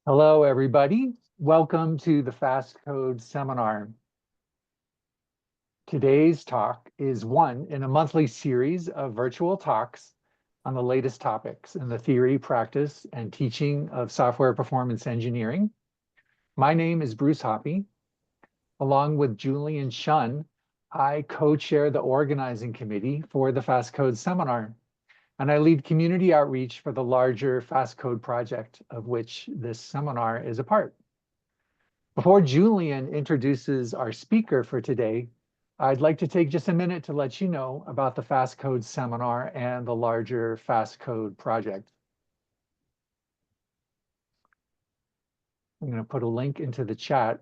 Hello, everybody. Welcome to the Fast Code Seminar. Today's talk is one in a monthly series of virtual talks on the latest topics in the theory, practice, and teaching of software performance engineering. My name is Bruce Hoppy. Along with Julian Shun, I co-chair the organizing committee for the Fast Code Seminar, and I lead community outreach for the larger Fast Code project of which this seminar is a part. Before Julian introduces our speaker for today, I'd like to take just a minute to let you know about the Fast Code Seminar and the larger Fast Code project. I'm going to put a link into the chat.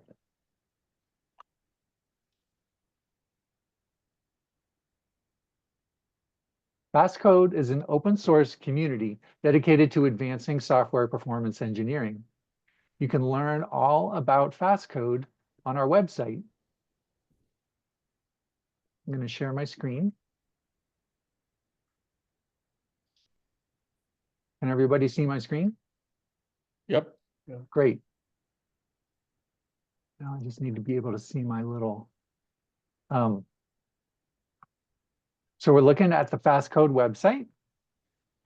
Fast Code is an open source community dedicated to advancing software performance engineering. You can learn all about Fast Code on our website. I'm going to share my screen. Can everybody see my screen? Yep. Yeah. Great. Now I just need to be able to see my little. So we're looking at the Fast Code website,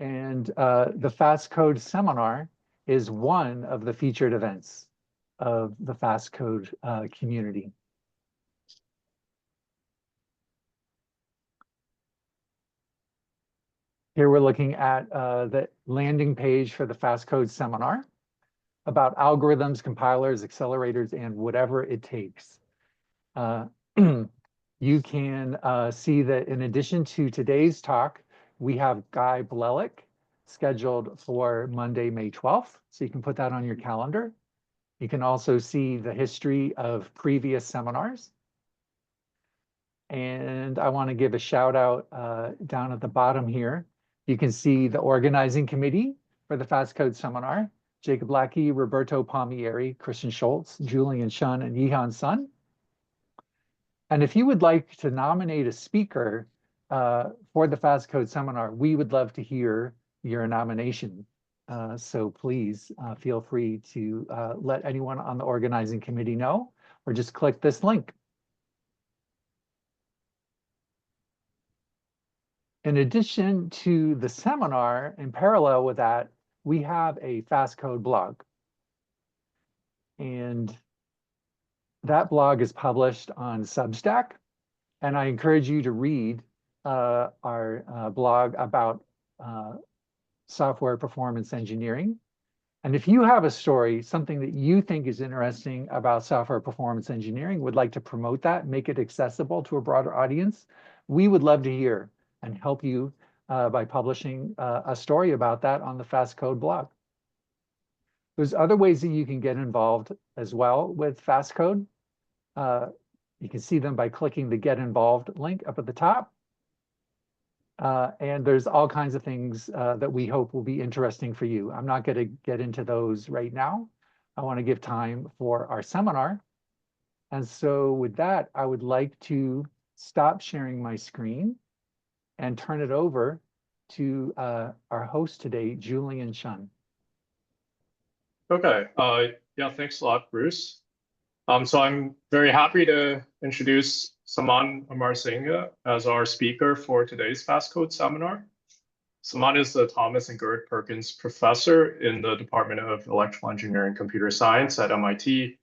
and the Fast Code Seminar is one of the featured events of the Fast Code community. Here we're looking at the landing page for the Fast Code Seminar about algorithms, compilers, accelerators, and whatever it takes. You can see that in addition to today's talk, we have Guy Blelick scheduled for Monday, May 12th. So you can put that on your calendar. You can also see the history of previous seminars. And I want to give a shout out down at the bottom here. You can see the organizing committee for the Fast Code Seminar: Jacob Lackey, Roberto Palmieri, Christian Schultz, Julian Shun, and Yihan Sun. And if you would like to nominate a speaker for the Fast Code Seminar, we would love to hear your nomination. So please feel free to let anyone on the organizing committee know, or just click this link. In addition to the seminar, in parallel with that, we have a Fast Code blog. And that blog is published on Substack. And I encourage you to read our blog about software performance engineering. And if you have a story, something that you think is interesting about software performance engineering, would like to promote that, make it accessible to a broader audience, we would love to hear and help you by publishing a story about that on the Fast Code blog. There's other ways that you can get involved as well with Fast Code. You can see them by clicking the Get Involved link up at the top. And there's all kinds of things that we hope will be interesting for you. I'm not going to get into those right now. I want to give time for our seminar. And so with that, I would like to stop sharing my screen and turn it over to our host today, Julian Shun. Okay. Yeah, thanks a lot, Bruce. So I'm very happy to introduce Saman Amarasinghe as our speaker for today's Fast Code seminar. Saman is the Thomas and Gerd Perkins Professor in the Department of Electrical Engineering and Computer Science at MIT,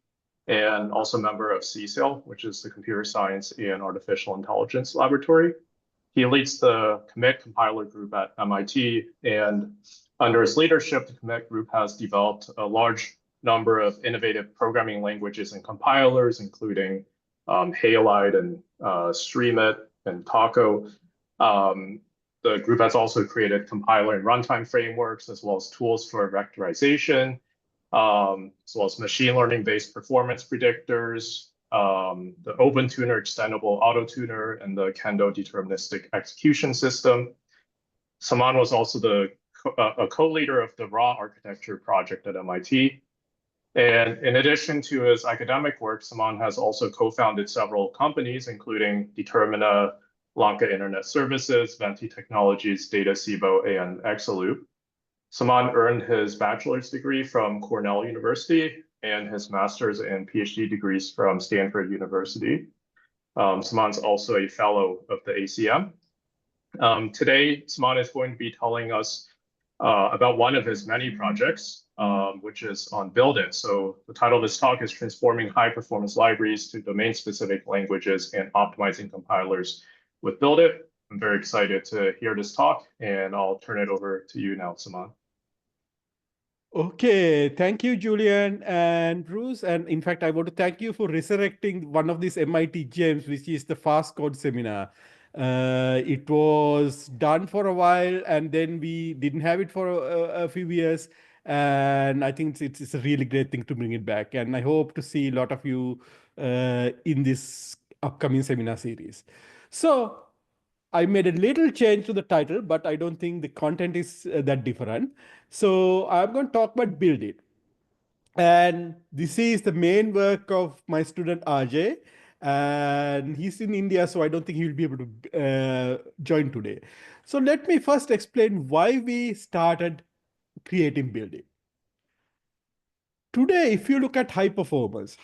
and also a member of CSAIL, which is the Computer Science and Artificial Intelligence Laboratory. He leads the commit compiler group at MIT, and under his leadership, the commit group has developed a large number of innovative programming languages and compilers, including Halide and Streamit and Taco. The group has also created compiler and runtime frameworks, as well as tools for vectorization, as well as machine learning-based performance predictors, the OpenTuner extendable auto tuner, and the Kendo deterministic execution system. Saman was also a co-leader of the raw architecture project at MIT. And in addition to his academic work, Saman has also co-founded several companies, including Determina, Lanka Internet Services, Venti Technologies, DataCibo, and Exaloop. Saman earned his bachelor's degree from Cornell University and his master's and PhD degrees from Stanford University. Saman's also a fellow of the ACM. Today, Saman is going to be telling us about one of his many projects, which is on BuildIt. So the title of this talk is Transforming High-Performance Libraries to Domain-Specific Languages and Optimizing Compilers with BuildIt. I'm very excited to hear this talk, and I'll turn it over to you now, Saman. Okay, thank you, Julian and Bruce. And in fact, I want to thank you for resurrecting one of these MIT gems, which is the Fast Code seminar. It was done for a while, and then we didn't have it for a few years. And I think it's a really great thing to bring it back. And I hope to see a lot of you in this upcoming seminar series. So I made a little change to the title, but I don't think the content is that different. So I'm going to talk about BuildIt. And this is the main work of my student RJ. And he's in India, so I don't think he will be able to join today. So let me first explain why we started creating BuildIt. Today, if you look at high performance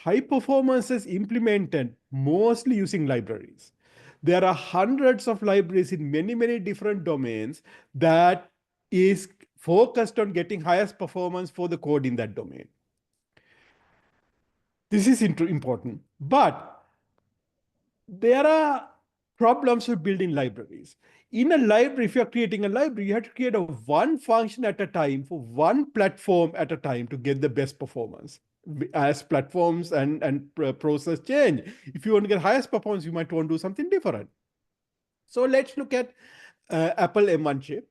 is implemented mostly using libraries. There are hundreds of libraries in many, many different domains that is focused on getting highest performance for the code in that domain. This is important, but there are problems with building libraries. In a library, if you're creating a library, you have to create one function at a time for one platform at a time to get the best performance. As platforms and process change, if you want to get highest performance, you might want to do something different. So let's look at Apple M1 chip.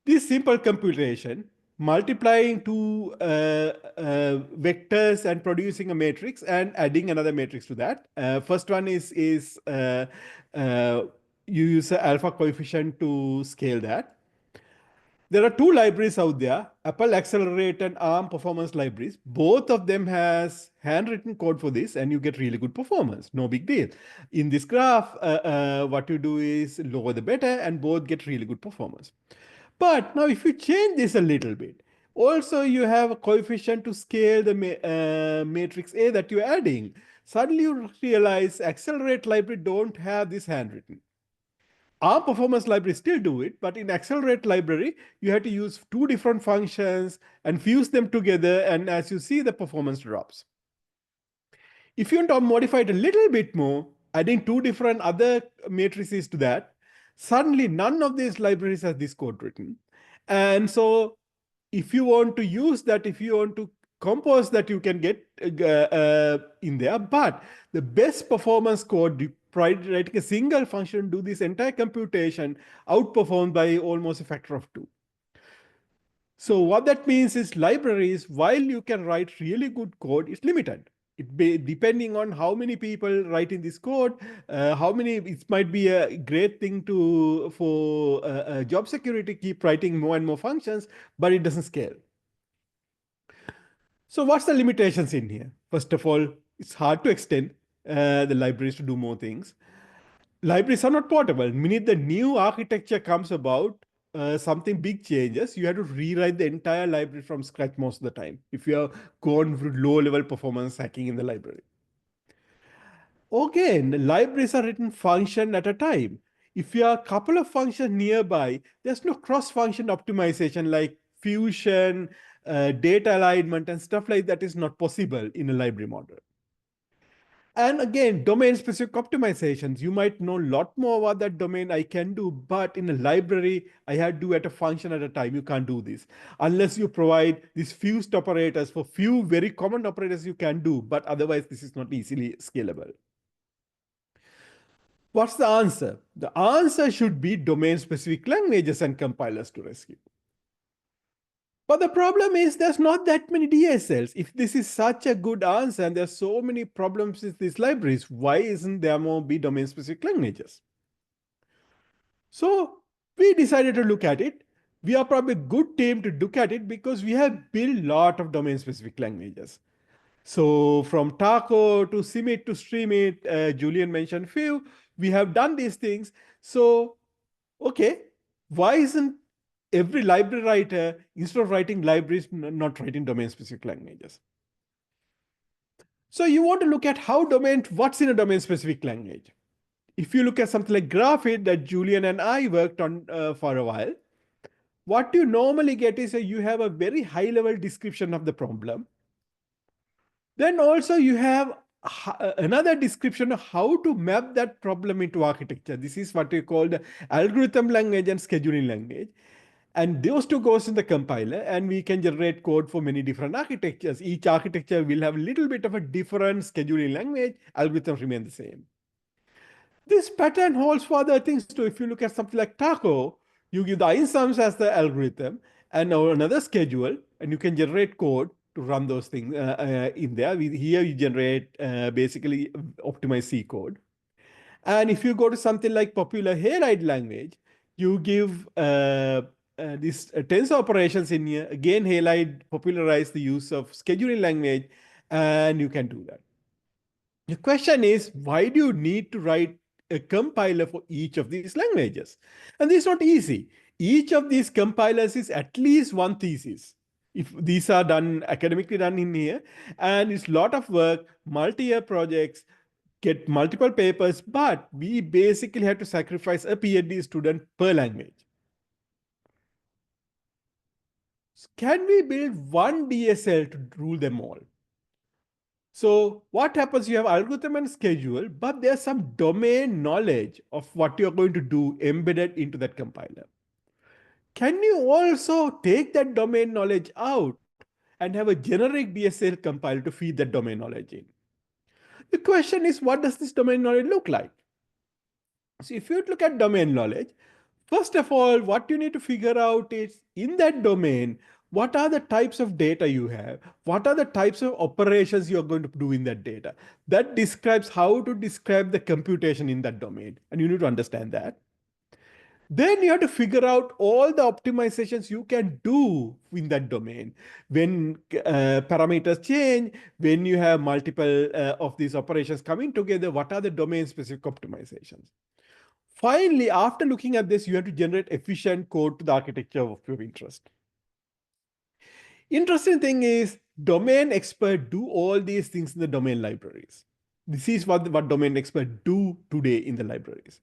This simple computation, multiplying two vectors and producing a matrix and adding another matrix to that. First one is you use an alpha coefficient to scale that. There are two libraries out there, Apple Accelerate and ARM performance libraries. Both of them has handwritten code for this, and you get really good performance. No big deal. In this graph, what you do is lower the beta, and both get really good performance. But now if you change this a little bit, also you have a coefficient to scale the matrix A that you're adding. Suddenly you realize Accelerate library don't have this handwritten. Our performance library still do it, but in Accelerate library, you have to use two different functions and fuse them together. And as you see, the performance drops. If you want to modify it a little bit more, adding two different other matrices to that, suddenly none of these libraries has this code written. And so if you want to use that, if you want to compose that, you can get in there. But the best performance code, writing a single function, do this entire computation, outperformed by almost a factor of 2. So what that means is libraries, while you can write really good code, it's limited. Depending on how many people write in this code, it might be a great thing for job security, keep writing more and more functions, but it doesn't scale. So what's the limitations in here? First of all, it's hard to extend the libraries to do more things. Libraries are not portable. Minute the new architecture comes about, something big changes, you have to rewrite the entire library from scratch most of the time if you are going with low-level performance hacking in the library. Again, libraries are written function at a time. If you have a couple of functions nearby, there's no cross-function optimization like fusion, data alignment, and stuff like that is not possible in a library model. And again, domain-specific optimizations. You might know a lot more about that domain I can do, but in a library, I had to do at a function at a time. You can't do this. Unless you provide these fused operators for few very common operators you can do, but otherwise this is not easily scalable. What's the answer? The answer should be domain-specific languages and compilers to rescue. But the problem is there's not that many DSLs. If this is such a good answer and there's so many problems with these libraries, why isn't there more domain-specific languages? So we decided to look at it. We are probably a good team to look at it because we have built a lot of domain-specific languages. So from Taco to Simit to Streamit, Julian mentioned few, we have done these things. So, okay, why isn't every library writer, instead of writing libraries, not writing domain-specific languages. So you want to look at what's in a domain-specific language. If you look at something like GraphIt that Julian and I worked on for a while, what you normally get is you have a very high-level description of the problem. Then also you have another description of how to map that problem into architecture. This is what we call the algorithm language and scheduling language. And those two goes in the compiler, and we can generate code for many different architectures. Each architecture will have a little bit of a different scheduling language. Algorithms remain the same. This pattern holds for other things too. If you look at something like Taco, you give the instance as the algorithm and another schedule, and you can generate code to run those things in there. Here you generate basically optimized C code. And if you go to something like popular halide language, you give these tensor operations in here. Again, halide popularized the use of scheduling language, and you can do that. The question is, why do you need to write a compiler for each of these languages? And this is not easy. Each of these compilers is at least one thesis. If these are done academically done in here, and it's a lot of work, multi-year projects, get multiple papers, but we basically have to sacrifice a PhD student per language. Can we build one DSL to rule them all? So what happens, you have algorithm and schedule, but there's some domain knowledge of what you're going to do embedded into that compiler. Can you also take that domain knowledge out and have a generic DSL compiler to feed that domain knowledge in? The question is, what does this domain knowledge look like? So if you look at domain knowledge, first of all, what you need to figure out is, in that domain, what are the types of data you have? What are the types of operations you're going to do in that data? That describes how to describe the computation in that domain. And you need to understand that. Then you have to figure out all the optimizations you can do in that domain. When parameters change, when you have multiple of these operations coming together, what are the domain-specific optimizations? Finally, after looking at this, you have to generate efficient code to the architecture of your interest. Interesting thing is, domain experts do all these things in the domain libraries. This is what domain experts do today in the libraries.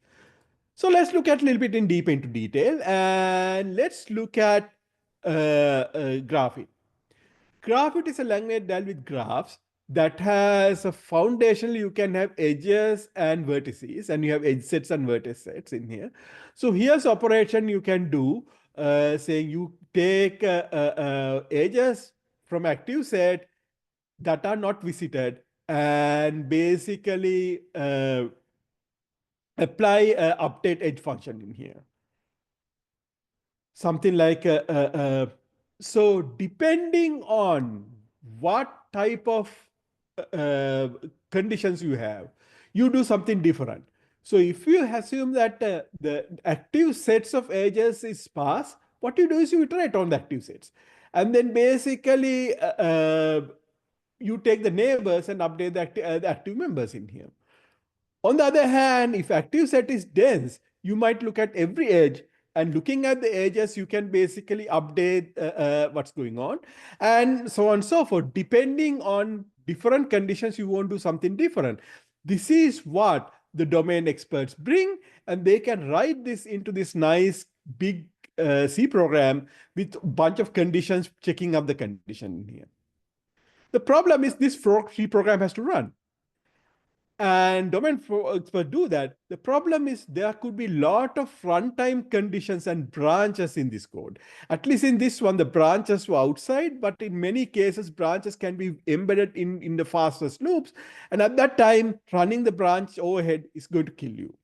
So let's look at a little bit in deep into detail, and let's look at GraphIt. GraphIt is a language dealt with graphs that has a foundation. You can have edges and vertices, and you have edge sets and vertex sets in here. So here's operation you can do, saying you take edges from active set that are not visited, and basically apply an update edge function in here. Something like, so depending on what type of conditions you have, you do something different. So if you assume that the active sets of edges is sparse, what you do is you iterate on the active sets. And then basically you take the neighbors and update the active members in here. On the other hand, if active set is dense, you might look at every edge, and looking at the edges, you can basically update what's going on, and so on and so forth. Depending on different conditions, you want to do something different. This is what the domain experts bring, and they can write this into this nice big C program with a bunch of conditions, checking up the condition in here. The problem is this C program has to run. And domain experts do that. The problem is there could be a lot of runtime conditions and branches in this code. At least in this one, the branches were outside, but in many cases, branches can be embedded in the fastest loops. And at that time, running the branch overhead is going to kill you.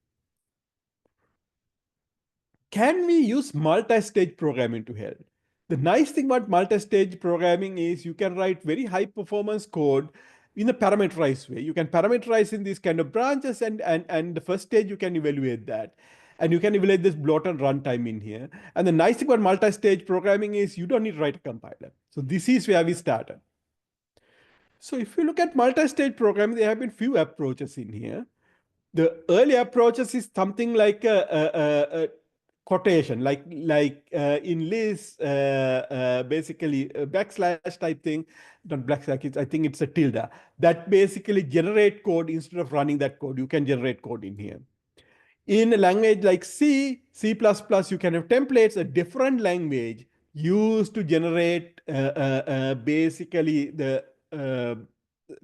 Can we use multi-stage programming to help? The nice thing about multi-stage programming is you can write very high performance code in a parameterized way. You can parameterize in these kind of branches, and the first stage you can evaluate that. And you can evaluate this bloat and runtime in here. And the nice thing about multi-stage programming is you don't need to write a compiler. So this is where we started. So if you look at multi-stage programming, there have been few approaches in here. The early approaches is something like quotation, like in list, basically a backslash type thing, not backslash, I think it's a tilde, that basically generate code instead of running that code. You can generate code in here. In a language like C, C++, you can have templates, a different language used to generate basically the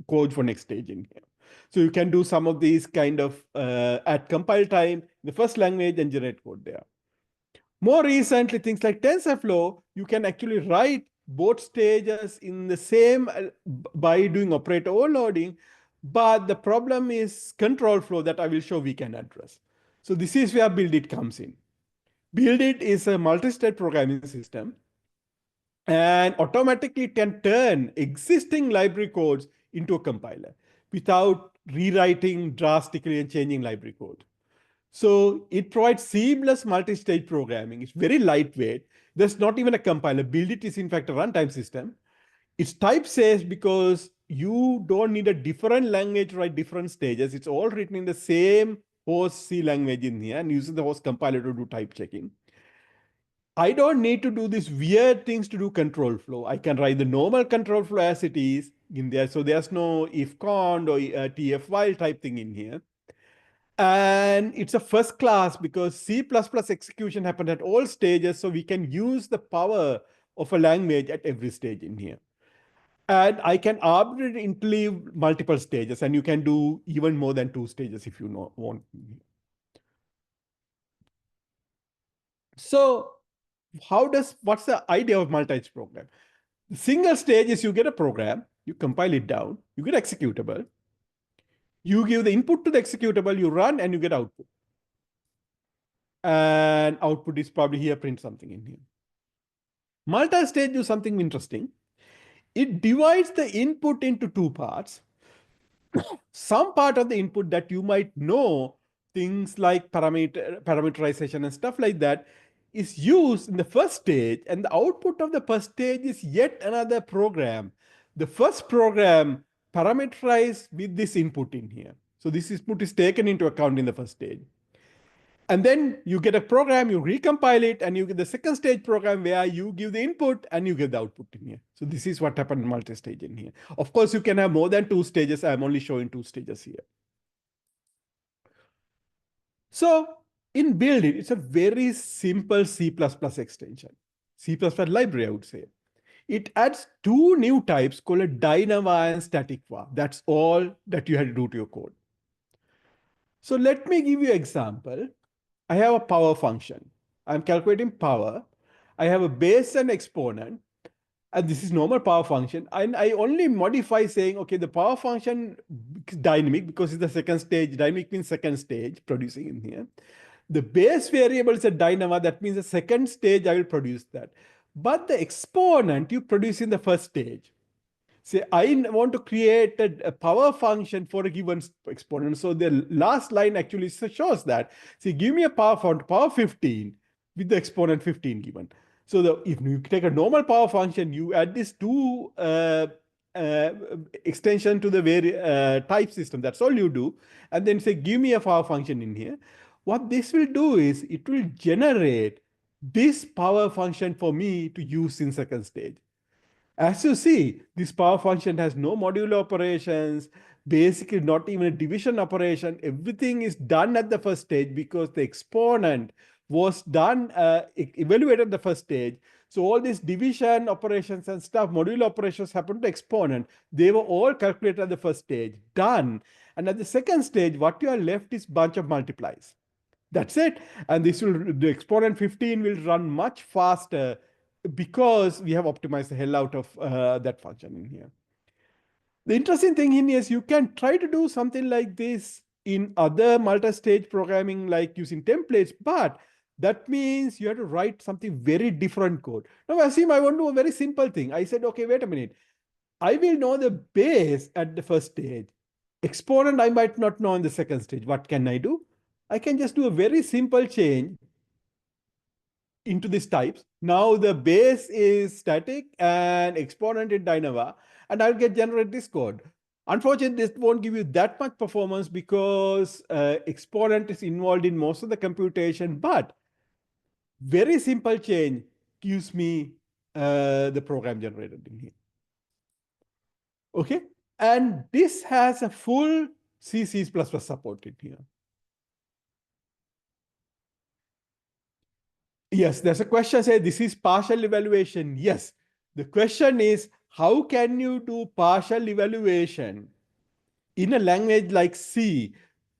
code for next stage in here. So you can do some of these kind of at compile time, the first language, and generate code there. More recently, things like TensorFlow, you can actually write both stages in the same by doing operator overloading. But the problem is control flow that I will show we can address. So this is where BuildIt comes in. BuildIt is a multi-stage programming system and automatically can turn existing library codes into a compiler without rewriting drastically and changing library code. So it provides seamless multi-stage programming. It's very lightweight. There's not even a compiler. BuildIt is in fact a runtime system. It's type safe because you don't need a different language to write different stages. It's all written in the same host C language in here and using the host compiler to do type checking. I don't need to do these weird things to do control flow. I can write the normal control flow as it is in there. So there's no if cond or tf while type thing in here. And it's a first class because C++ execution happened at all stages. So we can use the power of a language at every stage in here. And I can arbitrarily interleave multiple stages, and you can do even more than 2 stages if you want. So what's the idea of multi-stage program? The single stage is you get a program, you compile it down, you get executable, you give the input to the executable, you run, and you get output. And output is probably here, print something in here. Multi-stage do something interesting. It divides the input into 2 parts. Some part of the input that you might know, things like parameterization and stuff like that, is used in the first stage, and the output of the first stage is yet another program. The first program parameterized with this input in here. So this input is taken into account in the first stage. And then you get a program, you recompile it, and you get the second stage program where you give the input and you get the output in here. So this is what happened in multi-stage in here. Of course, you can have more than 2 stages. I'm only showing 2 stages here. So in BuildIt, it's a very simple C++ extension. C++ library, I would say. It adds 2 new types called a dynava and static var. That's all that you had to do to your code. So let me give you an example. I have a power function. I'm calculating power. I have a base and exponent. And this is normal power function. And I only modify saying, okay, the power function is dynamic because it's the second stage. Dynamic means second stage producing in here. The base variable is a dynamo. That means the second stage, I will produce that. But the exponent you produce in the first stage. Say, I want to create a power function for a given exponent. So the last line actually shows that. See, give me a power function, power 15, with the exponent 15 given. So if you take a normal power function, you add these 2 extension to the type system. That's all you do. And then say, give me a power function in here. What this will do is it will generate this power function for me to use in second stage. As you see, this power function has no modulo operations, basically not even a division operation. Everything is done at the first stage because the exponent was done, evaluated at the first stage. So all these division operations and stuff, modulo operations happen to exponent. They were all calculated at the first stage, done. And at the second stage, what you are left is bunch of multiplies. That's it. And the exponent 15 will run much faster because we have optimized the hell out of that function in here. The interesting thing in here is you can try to do something like this in other multi-stage programming, like using templates, but that means you have to write something very different code. Now, assume I want to do a very simple thing. I said, okay, wait a minute. I will know the base at the first stage. Exponent, I might not know in the second stage. What can I do? I can just do a very simple change into these types. Now the base is static and exponent in dynava, and I'll generate this code. Unfortunately, this won't give you that much performance because exponent is involved in most of the computation, but very simple change gives me the program generated in here. Okay, and this has a full C++ support in here. Yes, there's a question say this is partial evaluation. Yes, the question is how can you do partial evaluation in a language like C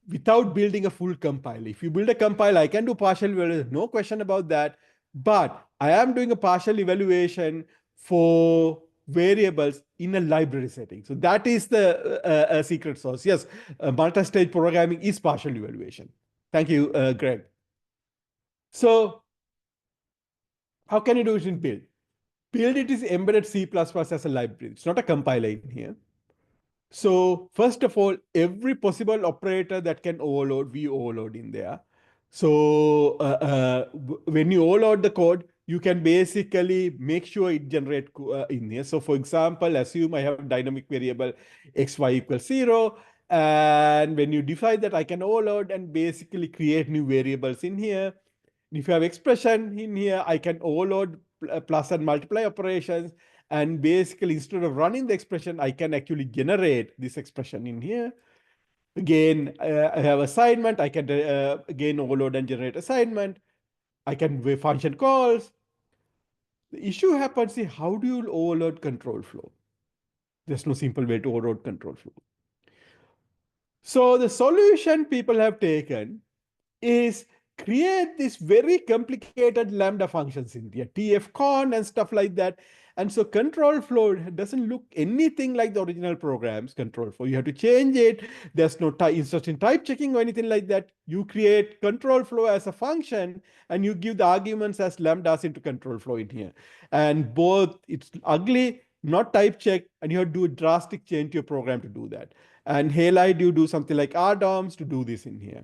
without building a full compile? If you build a compile, I can do partial evaluation, no question about that. But I am doing a partial evaluation for variables in a library setting. So that is the secret sauce. Yes, multi-stage programming is partial evaluation. Thank you, Greg. So how can you do it in build? BuildIt is embedded C++ as a library. It's not a compiler in here. So first of all, every possible operator that can overload, we overload in there. So when you overload the code, you can basically make sure it generates in here. So for example, assume I have a dynamic variable xy equals 0. And when you define that, I can overload and basically create new variables in here. If you have expression in here, I can overload plus and multiply operations. And basically, instead of running the expression, I can actually generate this expression in here. Again, I have assignment. I can again overload and generate assignment. I can do function calls. The issue happens is how do you overload control flow? There's no simple way to overload control flow. So the solution people have taken is create this very complicated Lambda functions in here, tfcon and stuff like that. And so control flow doesn't look anything like the original program's control flow. You have to change it. There's no instruction type checking or anything like that. You create control flow as a function and you give the arguments as lambdas into control flow in here. And both it's ugly, not type check, and you have to do a drastic change to your program to do that. And halide, you do something like rdoms to do this in here.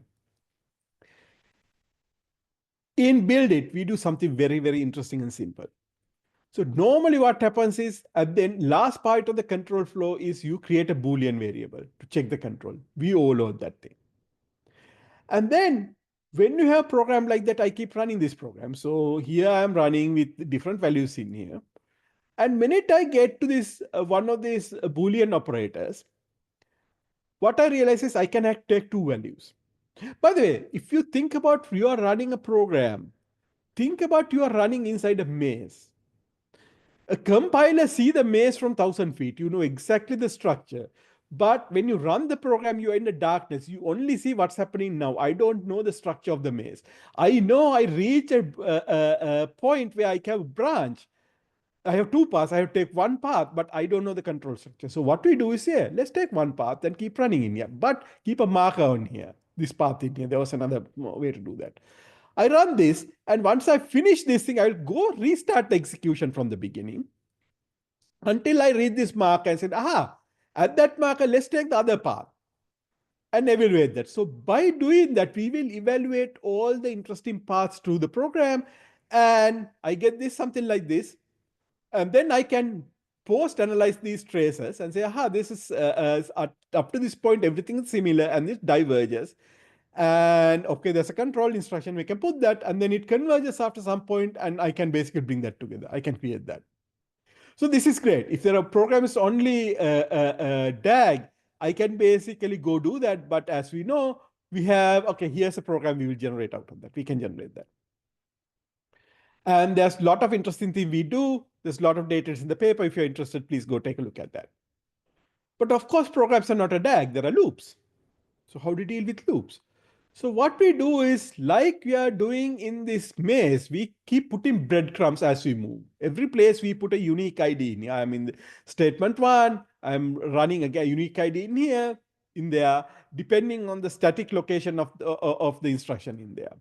In BuildIt, we do something very, very interesting and simple. So normally what happens is at the last part of the control flow is you create a Boolean variable to check the control. We overload that thing. And then when you have a program like that, I keep running this program. So here I'm running with different values in here. And minute I get to this one of these Boolean operators, what I realize is I can take two values. By the way, if you think about you are running a program, think about you are running inside a maze. A compiler see the maze from 1,000 feet. You know exactly the structure. But when you run the program, you are in the darkness. You only see what's happening now. I don't know the structure of the maze. I know I reach a point where I have a branch. I have two paths. I have to take one path, but I don't know the control structure. So what we do is here, let's take one path and keep running in here, but keep a marker on here, this path in here. There was another way to do that. I run this, and once I finish this thing, I will go restart the execution from the beginning until I read this marker and said, aha, at that marker, let's take the other path and evaluate that. So by doing that, we will evaluate all the interesting paths through the program, and I get this something like this. And then I can post-analyze these traces and say, aha, this is up to this point, everything is similar and it diverges. And okay, there's a control instruction. We can put that and then it converges after some point and I can basically bring that together. I can create that. So this is great. If there are programs only DAG, I can basically go do that. But as we know, we have, okay, here's a program we will generate out of that. We can generate that. And there's a lot of interesting things we do. There's a lot of data in the paper. If you're interested, please go take a look at that. But of course, programs are not a DAG. There are loops. So how do you deal with loops? So what we do is, like we are doing in this maze, we keep putting breadcrumbs as we move. Every place we put a unique ID in. I'm in statement 1. I'm running a unique ID in here, in there, depending on the static location of the instruction in there.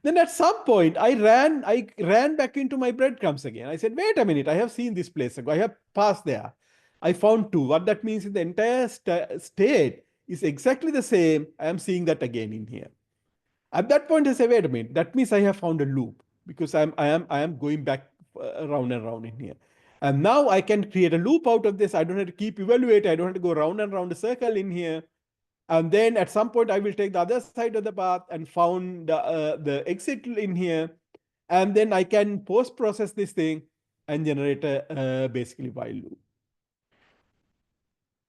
Then at some point, I ran back into my breadcrumbs again. I said, wait a minute, I have seen this place ago. I have passed there. I found 2. What that means is the entire state is exactly the same. I am seeing that again in here. At that point, I say, wait a minute, that means I have found a loop because I am going back around and around in here. And now I can create a loop out of this. I don't have to keep evaluating. I don't have to go round and round a circle in here. And then at some point, I will take the other side of the path and found the exit in here. And then I can post-process this thing and generate a basically while loop.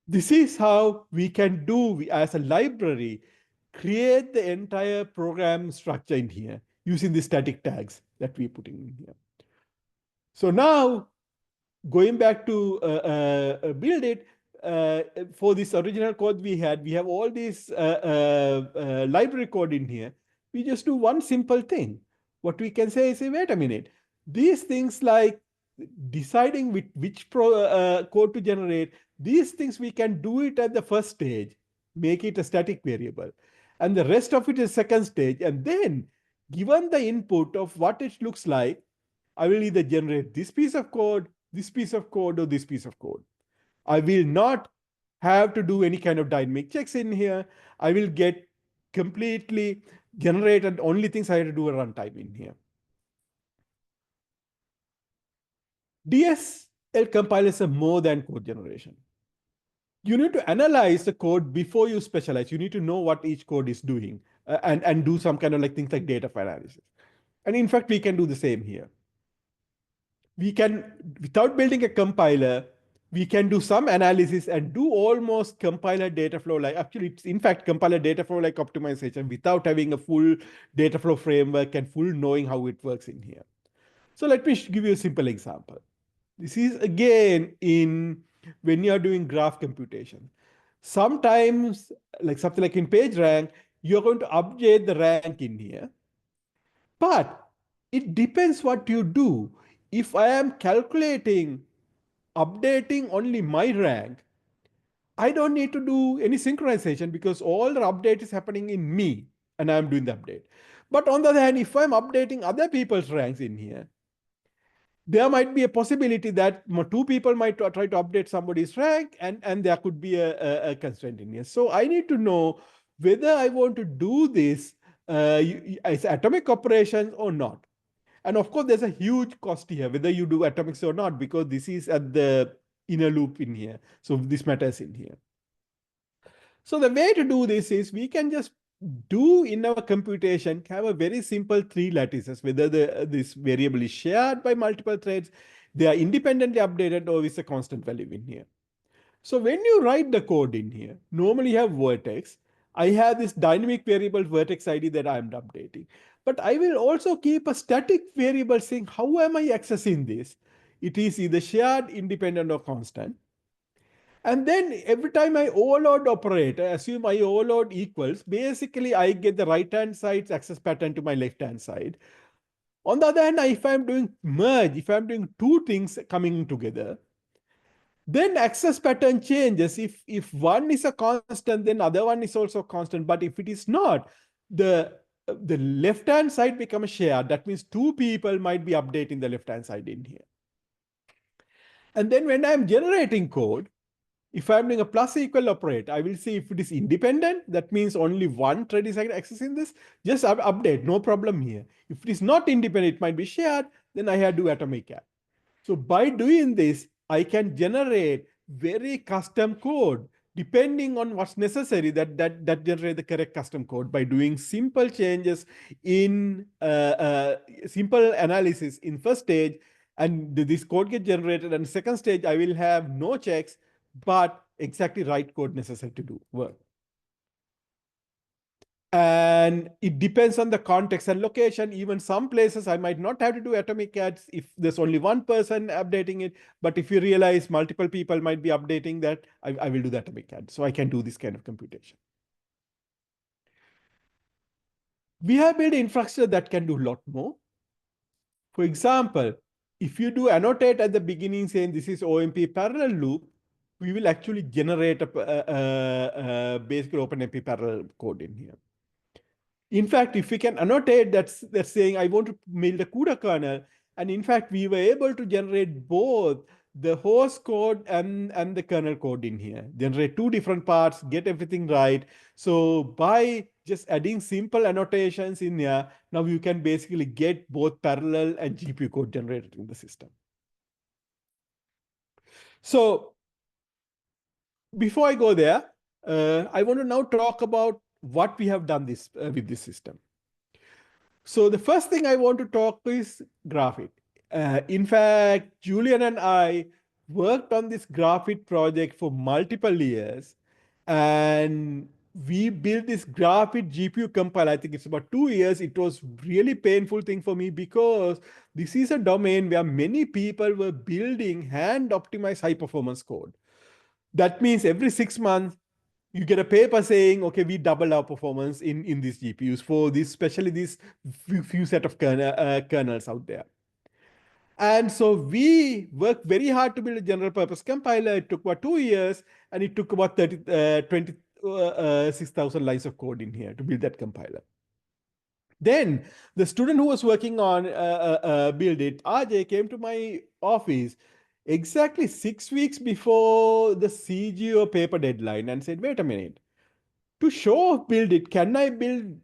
This is how we can do, as a library, create the entire program structure in here using the static tags that we put in here. So now, going back to BuildIt, for this original code we have all this library code in here. We just do one simple thing. What we can say is, wait a minute, these things like deciding which code to generate, these things we can do it at the first stage, make it a static variable. And the rest of it is second stage. And then, given the input of what it looks like, I will either generate this piece of code, this piece of code, or this piece of code. I will not have to do any kind of dynamic checks in here. I will get completely generated only things I have to do a runtime in here. DSL compilers are more than code generation. You need to analyze the code before you specialize. You need to know what each code is doing and do some kind of like things like data analysis. And in fact, we can do the same here. We can, without building a compiler, we can do some analysis and do almost compiler data flow like, actually, it's in fact compiler data flow like optimization without having a full data flow framework and full knowing how it works in here. So let me give you a simple example. This is again in when you are doing graph computation. Sometimes, like something like in PageRank, you're going to update the rank in here. But it depends what you do. If I am calculating, updating only my rank, I don't need to do any synchronization because all the update is happening in me and I'm doing the update. But on the other hand, if I'm updating other people's ranks in here, there might be a possibility that two people might try to update somebody's rank and there could be a constraint in here. So I need to know whether I want to do this as atomic operations or not. And of course, there's a huge cost here, whether you do atomics or not, because this is at the inner loop in here. So this matters in here. So the way to do this is we can just do in our computation, have a very simple three lattices, whether this variable is shared by multiple threads, they are independently updated, or is a constant value in here. So when you write the code in here, normally you have vertex. I have this dynamic variable vertex ID that I'm updating. But I will also keep a static variable saying, how am I accessing this? It is either shared, independent, or constant. And then every time I overload operator, assume I overload equals, basically I get the right-hand side's access pattern to my left-hand side. On the other hand, if I'm doing merge, if I'm doing two things coming together, then access pattern changes. If one is a constant, then other one is also constant. But if it is not, the left-hand side becomes shared. That means two people might be updating the left-hand side in here. And then when I'm generating code, if I'm doing a plus equal operator, I will see if it is independent. That means only one thread is accessing this. Just update, no problem here. If it is not independent, it might be shared. Then I have to do atomic add. So by doing this, I can generate very custom code depending on what's necessary that generate the correct custom code by doing simple changes in simple analysis in first stage, and this code get generated. And second stage, I will have no checks, but exactly right code necessary to do work. And it depends on the context and location. Even some places I might not have to do atomic adds if there's only one person updating it. But if you realize multiple people might be updating that, I will do the atomic add. So I can do this kind of computation. We have built infrastructure that can do a lot more. For example, if you do annotate at the beginning saying this is OMP parallel loop, we will actually generate a basically OpenMP parallel code in here. In fact, if we can annotate that's saying I want to build a CUDA kernel, and in fact, we were able to generate both the host code and the kernel code in here, generate two different parts, get everything right. So by just adding simple annotations in here, now you can basically get both parallel and GPU code generated in the system. So before I go there, I want to now talk about what we have done with this system. So the first thing I want to talk is GraphIt. In fact, Julian and I worked on this GraphIt project for multiple years, and we built this GraphIt GPU compiler. I think it's about 2 years. It was really painful thing for me because this is a domain where many people were building hand optimized high performance code. That means every 6 months, you get a paper saying, okay, we double our performance in these GPUs for this, especially these few set of kernels out there. And so we worked very hard to build a general purpose compiler. It took about 2 years, and it took about 26,000 lines of code in here to build that compiler. Then the student who was working on BuildIt, RJ, came to my office exactly 6 weeks before the CGO paper deadline and said, wait a minute, to show off BuildIt, can I build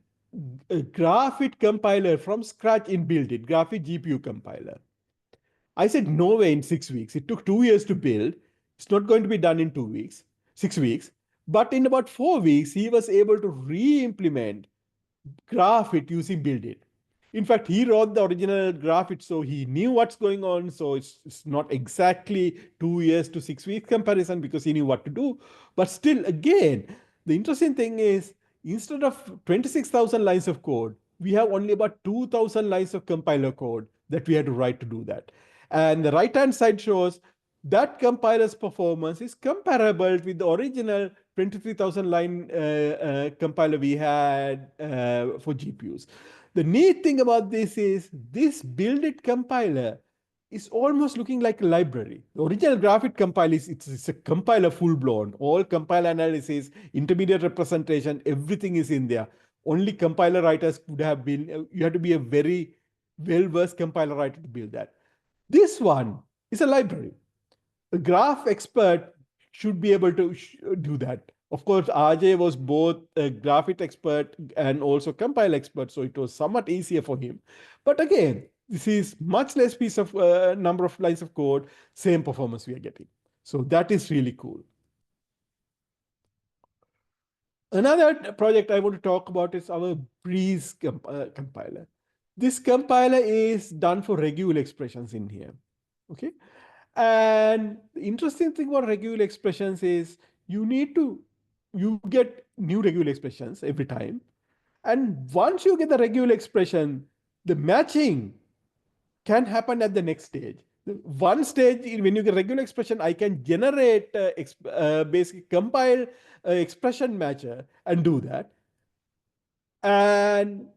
a GraphIt compiler from scratch in BuildIt, GraphIt GPU compiler? I said, no way in 6 weeks. It took 2 years to build. It's not going to be done in 2 weeks, 6 weeks. But in about 4 weeks, he was able to re-implement GraphIt using BuildIt. In fact, he wrote the original GraphIt, so he knew what's going on. So it's not exactly 2 years to 6 weeks comparison because he knew what to do. But still, again, the interesting thing is instead of 26,000 lines of code, we have only about 2,000 lines of compiler code that we had to write to do that. And the right-hand side shows that compiler's performance is comparable with the original 23,000 line compiler we had for GPUs. The neat thing about this is this BuildIt compiler is almost looking like a library. The original GraphIt compiler it's a compiler full blown, all compile analysis, intermediate representation, everything is in there. Only compiler writers could have been, you have to be a very well-versed compiler writer to build that. This one is a library. A graph expert should be able to do that. Of course, RJ was both a GraphIt expert and also compile expert, so it was somewhat easier for him. But again, this is much less piece of number of lines of code, same performance we are getting. So that is really cool. Another project I want to talk about is our Breeze compiler. This compiler is done for regular expressions in here. Okay. And the interesting thing about regular expressions is you get new regular expressions every time. And once you get the regular expression, the matching can happen at the next stage. One stage, when you get regular expression, I can generate basically compile expression matcher and do that. And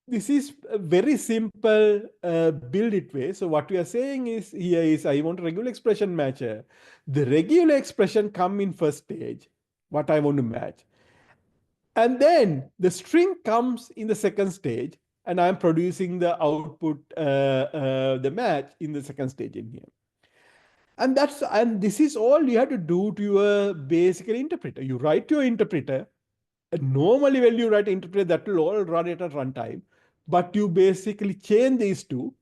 this is a very simple BuildIt way. So what we are saying is here is I want a regular expression matcher. The regular expression come in first stage, what I want to match. And then the string comes in the second stage, and I'm producing the output, the match in the second stage in here. And this is all you have to do to your basic interpreter. You write your interpreter. And normally, when you write an interpreter, that will all run at a runtime. But you basically chain these two.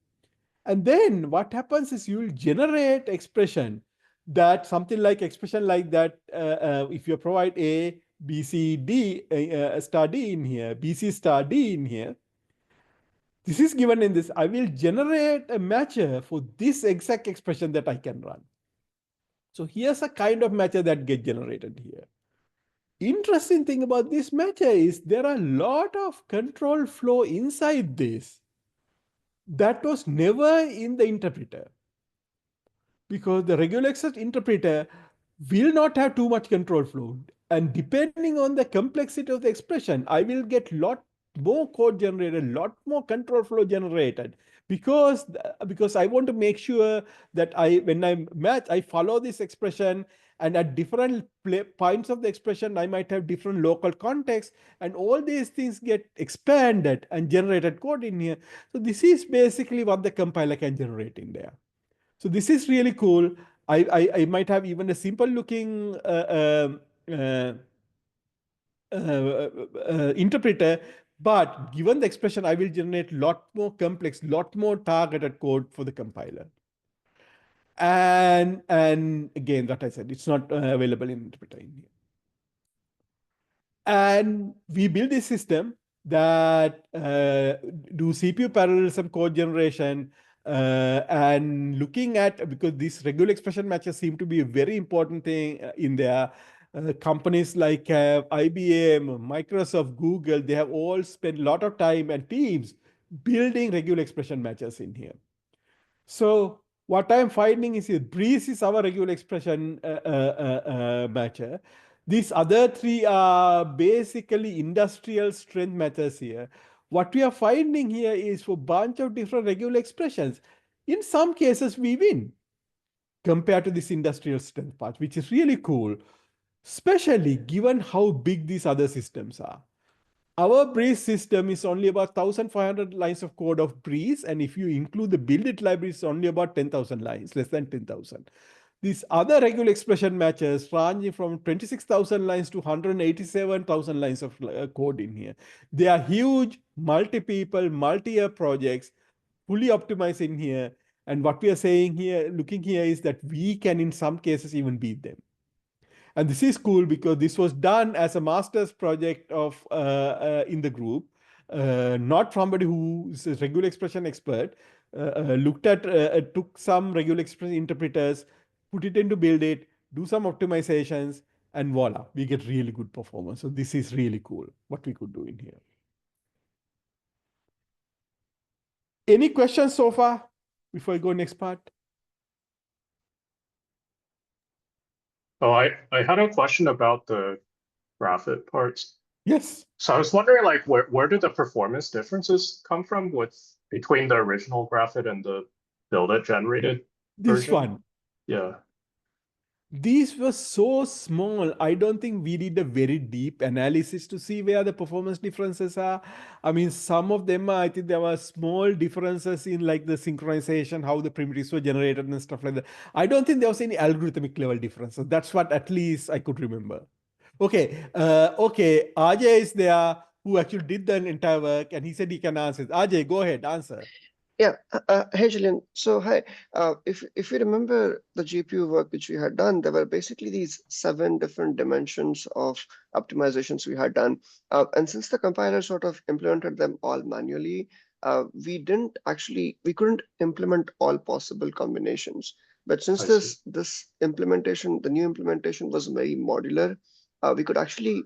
And then what happens is you will generate expression that something like expression like that, if you provide A, B, C, D, star D in here, B, C star D in here, this is given in this. I will generate a matcher for this exact expression that I can run. So here's a kind of matcher that gets generated here. Interesting thing about this matcher is there are a lot of control flow inside this that was never in the interpreter, because the regular access interpreter will not have too much control flow. And depending on the complexity of the expression, I will get lot more code generated, lot more control flow generated, because I want to make sure that when I match, I follow this expression, and at different points of the expression, I might have different local contexts, and all these things get expanded and generated code in here. So this is basically what the compiler can generate in there. So this is really cool. I might have even a simple looking interpreter, but given the expression, I will generate lot more complex, lot more targeted code for the compiler. And again, that I said, it's not available in interpreter in here. And we build this system. that do CPU parallelism code generation, and looking at, because these regular expression matches seem to be a very important thing in there. Companies like IBM, Microsoft, Google, they have all spent a lot of time and teams building regular expression matches in here. So what I'm finding is Breeze is our regular expression matcher. These other three are basically industrial strength matches here. What we are finding here is for a bunch of different regular expressions. In some cases, we win compared to this industrial strength part, which is really cool, especially given how big these other systems are. Our Breeze system is only about 1,500 lines of code of Breeze. And if you include the BuildIt library, it's only about 10,000 lines, less than 10,000. These other regular expression matches ranging from 26,000 lines to 187,000 lines of code in here. They are huge, multi-people, multi-year projects, fully optimized in here. And what we are saying here, looking here, is that we can, in some cases, even beat them. And this is cool because this was done as a master's project of in the group, not somebody who is a regular expression expert. Took some regular expression interpreters, put it into BuildIt, do some optimizations, and voila, we get really good performance. So this is really cool what we could do in here. Any questions so far before I go next part? Oh, I had a question about the graphic parts. Yes. So I was wondering, like, where do the performance differences come from between the original graphic and the BuildIt generated This version? one. Yeah. These were so small. I don't think we did a very deep analysis to see where the performance differences are. I mean, some of them, I think there were small differences in like the synchronization, how the primitives were generated and stuff like that. I don't think there was any algorithmic level difference. So that's what at least I could remember. Okay. Okay. Ajay is there, who actually did the entire work, and he said he can answer. Ajay, go ahead, answer. Yeah, hey Julian. So hi, if you remember the GPU work which we had done, there were basically these 7 different dimensions of optimizations we had done. And since the compiler sort of implemented them all manually, we couldn't implement all possible combinations. But since I see. this implementation, the new implementation was very modular, we could actually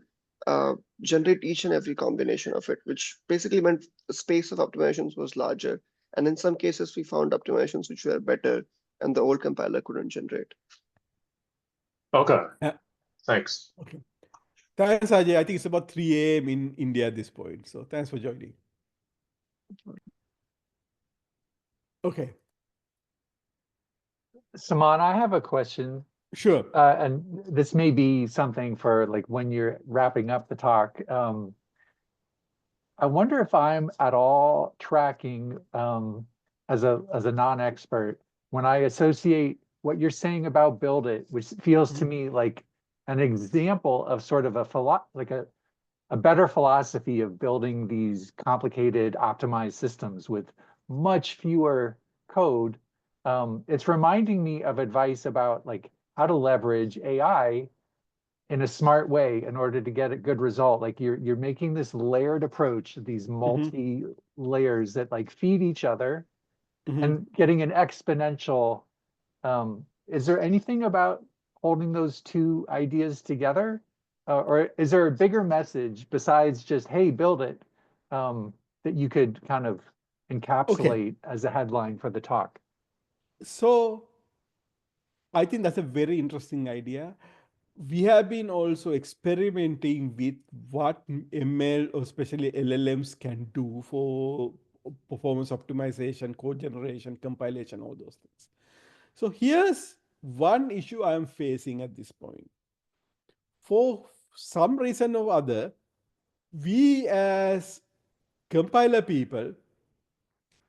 generate each and every combination of it, which basically meant the space of optimizations was larger. And in some cases, we found optimizations which were better and the old compiler couldn't generate. Okay. Yeah. Thanks. Okay. Thanks, Ajay. I think it's about 3 a.m. in India at this point. So thanks for joining. Okay. Saman, I have a question. Sure. And this may be something for like when you're wrapping up the talk. I wonder if I'm at all tracking as a non-expert when I associate what you're saying about BuildIt, which feels to me like an example of sort of a better philosophy of building these complicated optimized systems with much fewer code. It's reminding me of advice about like how to leverage AI in a smart way in order to get a good result. Like you're making this layered approach, these multi layers that like feed each other and getting an exponential. Is there anything about holding those two ideas together? Or is there a bigger message besides just, hey, build it, that you could kind of encapsulate as a headline for the talk? So I think that's a very interesting idea. We have been also experimenting with what ML or especially LLMs can do for performance optimization, code generation, compilation, all those things. So here's one issue I am facing at this point. For some reason or other, we as compiler people,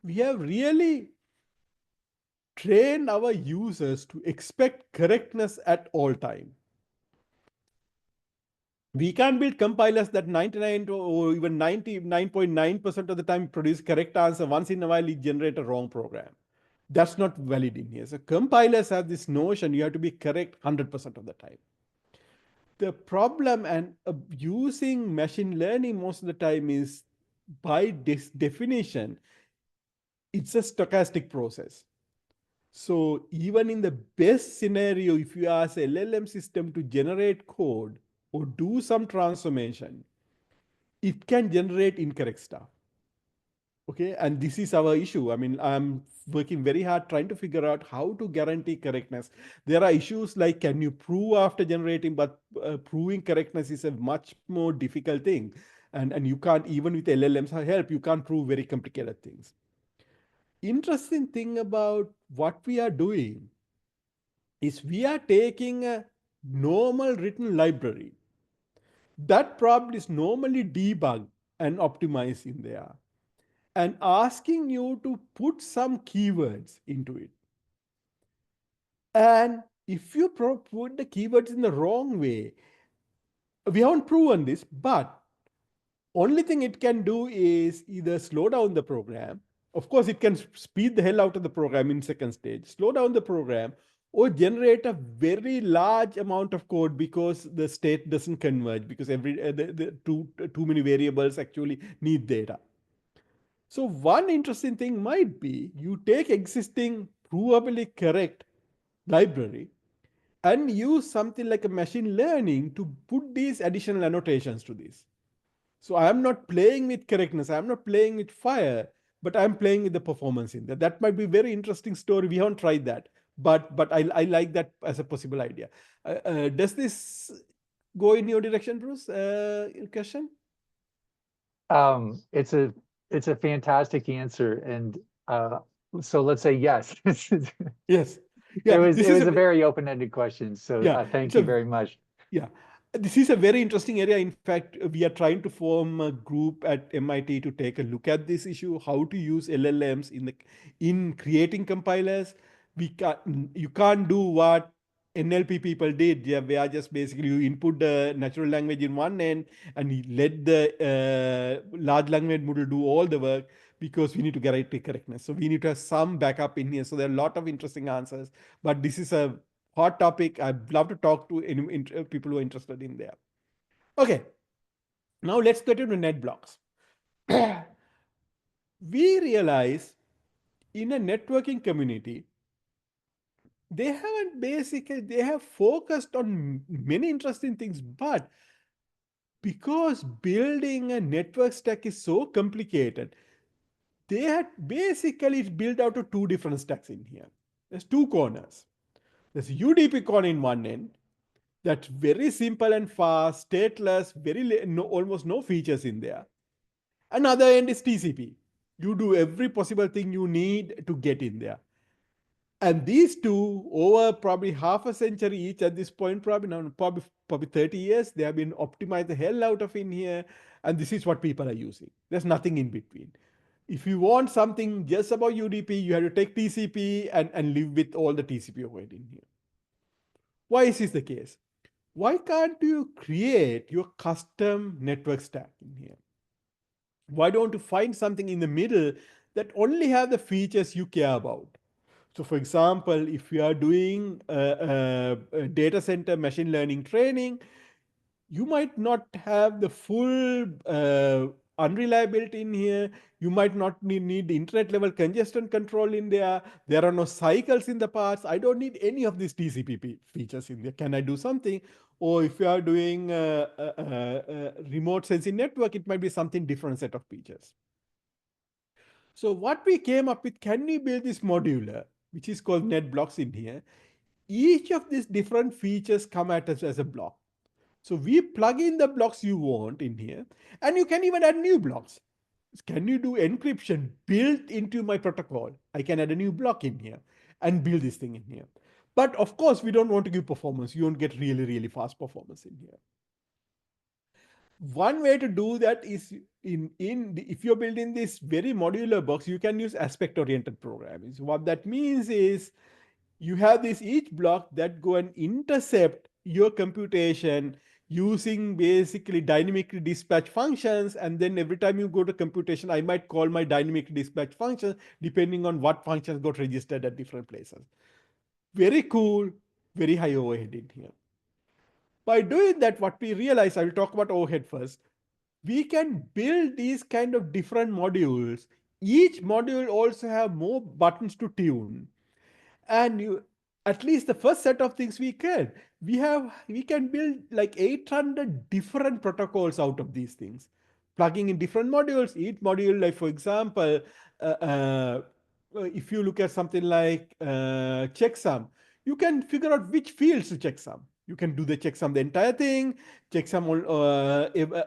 we have really trained our users to expect correctness at all time. We can't build compilers that 99 or even 99.9% of the time produce correct answer. Once in a while, it generate a wrong program. That's not valid in here. So compilers have this notion you have to be correct 100% of the time. The problem and using machine learning most of the time is by this definition, it's a stochastic process. So even in the best scenario, if you ask LLM system to generate code or do some transformation, it can generate incorrect stuff. Okay, and this is our issue. I mean, I'm working very hard trying to figure out how to guarantee correctness. There are issues like, can you prove after generating, but proving correctness is a much more difficult thing. And you can't, even with LLMs help, you can't prove very complicated things. Interesting thing about what we are doing is we are taking a normal written library that probably is normally debugged and optimized in there, and asking you to put some keywords into it. And if you put the keywords in the wrong way, we haven't proven this, but only thing it can do is either slow down the program. Of course, it can speed the hell out of the program in second stage, slow down the program, or generate a very large amount of code because the state doesn't converge, because the too many variables actually need data. So one interesting thing might be you take existing provably correct library and use something like a machine learning to put these additional annotations to this. So I am not playing with correctness, I am not playing with fire, but I'm playing with the performance in there. That might be a very interesting story. We haven't tried that, but I like that as a possible idea. Does this go in your direction, Bruce? Your question? It's a fantastic answer, and so let's say yes. Yes. It Yeah. was This it is was a very open-ended question, so yeah. thank It's you a very much. Yeah, this is a very interesting area. In fact, we are trying to form a group at MIT to take a look at this issue, how to use LLMs in creating compilers. You can't do what NLP people did. Yeah, we are just basically you input the natural language in one end and you let the large language model do all the work, because we need to guarantee correctness. So we need to have some backup in here. So there are a lot of interesting answers, but this is a hot topic. I'd love to talk to people who are interested in there. Okay, now let's get into net blocks. We realize in a networking community, they have focused on many interesting things, but because building a network stack is so complicated, they had basically built out of two different stacks in here. There's two corners. There's a UDP corner in one end, that's very simple and fast, stateless, almost no features in there. Another end is TCP. You do every possible thing you need to get in there. And these two, over probably half a century each at this point, probably 30 years, they have been optimized the hell out of in here. And this is what people are using. There's nothing in between. If you want something just about UDP, you have to take TCP and live with all the TCP overhead in here. Why is this the case? Why can't you create your custom network stack in here? Why don't you find something in the middle that only have the features you care about? So for example, if you are doing a data center machine learning training, you might not have the full unreliability in here. You might not need internet level congestion control in there. There are no cycles in the paths. I don't need any of these TCP features in there. Can I do something? Or if you are doing a remote sensing network, it might be something different set of features. So what we came up with, can we build this modular, which is called net blocks in here? Each of these different features come at us as a block. So we plug in the blocks you want in here, and you can even add new blocks. Can you do encryption built into my protocol? I can add a new block in here and build this thing in here. But of course, we don't want to give performance. You won't get really, really fast performance in here. One way to do that is if you're building this very modular box, you can use aspect-oriented programming. So what that means is you have this each block that go and intercept your computation using basically dynamic dispatch functions. And then every time you go to computation, I might call my dynamic dispatch function depending on what functions got registered at different places. Very cool, very high overhead in here. By doing that, what we realize, I will talk about overhead first. we can build these kind of different modules. Each module also have more buttons to tune. And you, at least the first set of things we can build like 800 different protocols out of these things, plugging in different modules. Each module, like for example, if you look at something like checksum, you can figure out which fields to checksum. You can do the checksum the entire thing, checksum